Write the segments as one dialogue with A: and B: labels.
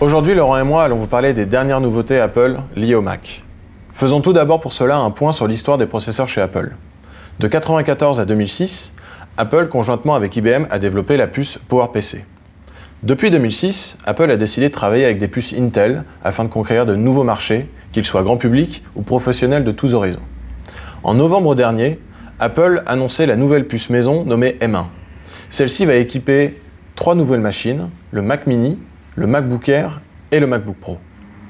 A: Aujourd'hui, Laurent et moi allons vous parler des dernières nouveautés Apple liées au Mac. Faisons tout d'abord pour cela un point sur l'histoire des processeurs chez Apple. De 1994 à 2006, Apple, conjointement avec IBM, a développé la puce PowerPC. Depuis 2006, Apple a décidé de travailler avec des puces Intel afin de conquérir de nouveaux marchés, qu'ils soient grand public ou professionnels de tous horizons. En novembre dernier, Apple annonçait la nouvelle puce maison nommée M1. Celle-ci va équiper 3 nouvelles machines, le Mac Mini, le MacBook Air et le MacBook Pro.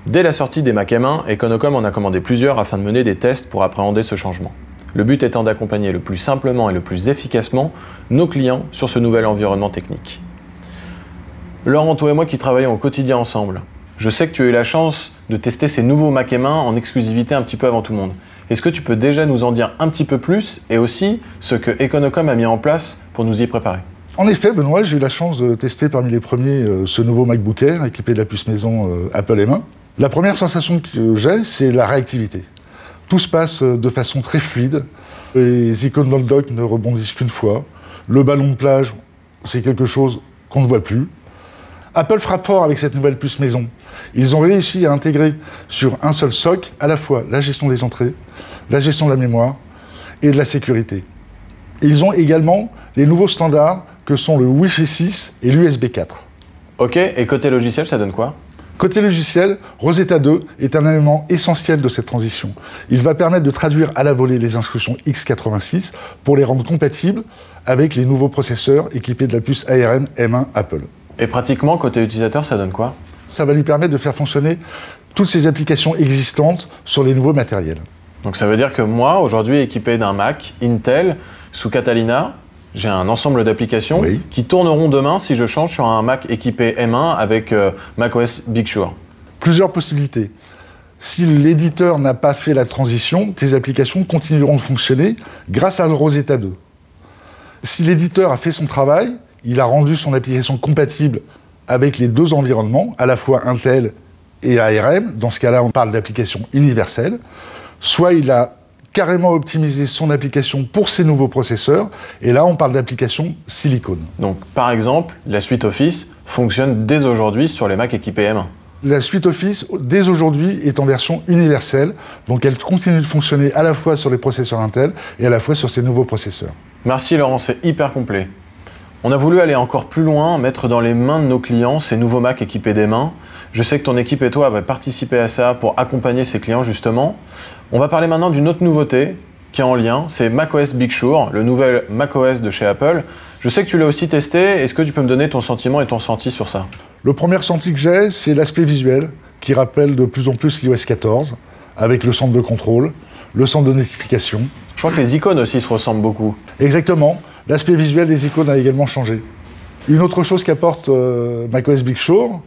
A: Dès la sortie des Mac M1, Econocom en a commandé plusieurs afin de mener des tests pour appréhender ce changement. Le but étant d'accompagner le plus simplement et le plus efficacement nos clients sur ce nouvel environnement technique. Laurent, toi et moi qui travaillons au quotidien ensemble, je sais que tu as eu la chance de tester ces nouveaux Mac M1 en exclusivité un petit peu avant tout le monde. Est-ce que tu peux déjà nous en dire un petit peu plus et aussi ce que Econocom a mis en place pour nous y préparer?
B: En effet, Benoît, j'ai eu la chance de tester parmi les premiers ce nouveau MacBook Air équipé de la puce maison Apple M1. La première sensation que j'ai, c'est la réactivité. Tout se passe de façon très fluide. Les icônes dans le dock ne rebondissent qu'une fois. Le ballon de plage, c'est quelque chose qu'on ne voit plus. Apple frappe fort avec cette nouvelle puce maison. Ils ont réussi à intégrer sur un seul socle à la fois la gestion des entrées, la gestion de la mémoire et de la sécurité. Ils ont également les nouveaux standards que sont le Wi-Fi 6 et l'USB 4.
A: Ok, et côté logiciel, ça donne quoi?
B: Côté logiciel, Rosetta 2 est un élément essentiel de cette transition. Il va permettre de traduire à la volée les instructions x86 pour les rendre compatibles avec les nouveaux processeurs équipés de la puce ARM M1 Apple.
A: Et pratiquement, côté utilisateur, ça donne quoi?
B: Ça va lui permettre de faire fonctionner toutes ces applications existantes sur les nouveaux matériels.
A: Donc ça veut dire que moi, aujourd'hui équipé d'un Mac Intel sous Catalina, j'ai un ensemble d'applications qui tourneront demain si je change sur un Mac équipé M1 avec macOS Big Sur.
B: Plusieurs possibilités. Si l'éditeur n'a pas fait la transition, tes applications continueront de fonctionner grâce à Rosetta 2. Si l'éditeur a fait son travail, il a rendu son application compatible avec les deux environnements, à la fois Intel et ARM, dans ce cas-là on parle d'application universelle, soit il a carrément optimiser son application pour ces nouveaux processeurs, et là on parle d'application silicone.
A: Donc par exemple, la suite Office fonctionne dès aujourd'hui sur les Mac équipés M1.
B: La suite Office, dès aujourd'hui, est en version universelle, donc elle continue de fonctionner à la fois sur les processeurs Intel et à la fois sur ces nouveaux processeurs.
A: Merci Laurent, c'est hyper complet. On a voulu aller encore plus loin, mettre dans les mains de nos clients ces nouveaux Mac équipés d'M1. Je sais que ton équipe et toi avaient participé à ça pour accompagner ces clients justement. On va parler maintenant d'une autre nouveauté qui est en lien, c'est macOS Big Sur, le nouvel macOS de chez Apple. Je sais que tu l'as aussi testé, est-ce que tu peux me donner ton sentiment et ton ressenti sur ça?
B: Le premier ressenti que j'ai, c'est l'aspect visuel qui rappelle de plus en plus l'iOS 14, avec le centre de contrôle, le centre de notification.
A: Je crois que les icônes aussi se ressemblent beaucoup.
B: Exactement. L'aspect visuel des icônes a également changé. Une autre chose qu'apporte macOS Big Sur,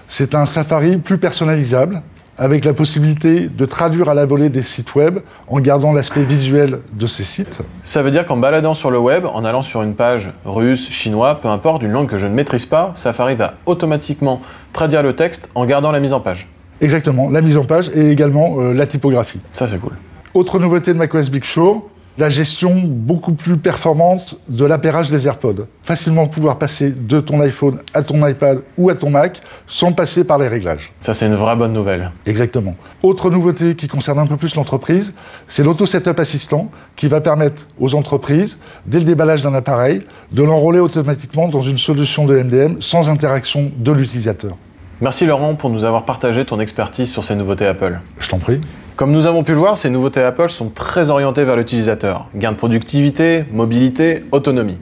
B: c'est un Safari plus personnalisable, avec la possibilité de traduire à la volée des sites web en gardant l'aspect visuel de ces sites.
A: Ça veut dire qu'en baladant sur le web, en allant sur une page russe, chinois, peu importe, une langue que je ne maîtrise pas, Safari va automatiquement traduire le texte en gardant la mise en page.
B: Exactement, la mise en page et également la typographie.
A: Ça c'est cool.
B: Autre nouveauté de macOS Big Sur, la gestion beaucoup plus performante de l'appairage des AirPods. Facilement pouvoir passer de ton iPhone à ton iPad ou à ton Mac sans passer par les réglages.
A: Ça, c'est une vraie bonne nouvelle.
B: Exactement. Autre nouveauté qui concerne un peu plus l'entreprise, c'est l'Auto-Setup Assistant qui va permettre aux entreprises, dès le déballage d'un appareil, de l'enrôler automatiquement dans une solution de MDM sans interaction de l'utilisateur.
A: Merci Laurent pour nous avoir partagé ton expertise sur ces nouveautés Apple.
B: Je t'en prie.
A: Comme nous avons pu le voir, ces nouveautés Apple sont très orientées vers l'utilisateur. Gain de productivité, mobilité, autonomie.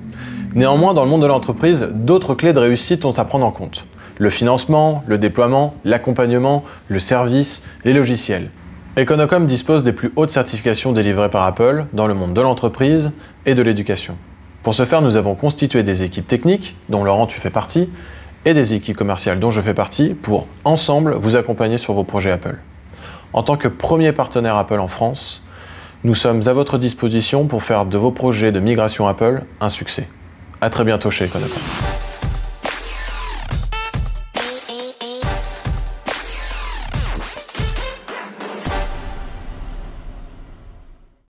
A: Néanmoins, dans le monde de l'entreprise, d'autres clés de réussite sont à prendre en compte. Le financement, le déploiement, l'accompagnement, le service, les logiciels. Econocom dispose des plus hautes certifications délivrées par Apple dans le monde de l'entreprise et de l'éducation. Pour ce faire, nous avons constitué des équipes techniques, dont Laurent tu fais partie, et des équipes commerciales dont je fais partie, pour ensemble vous accompagner sur vos projets Apple. En tant que premier partenaire Apple en France, nous sommes à votre disposition pour faire de vos projets de migration Apple un succès. À très bientôt chez Econocom.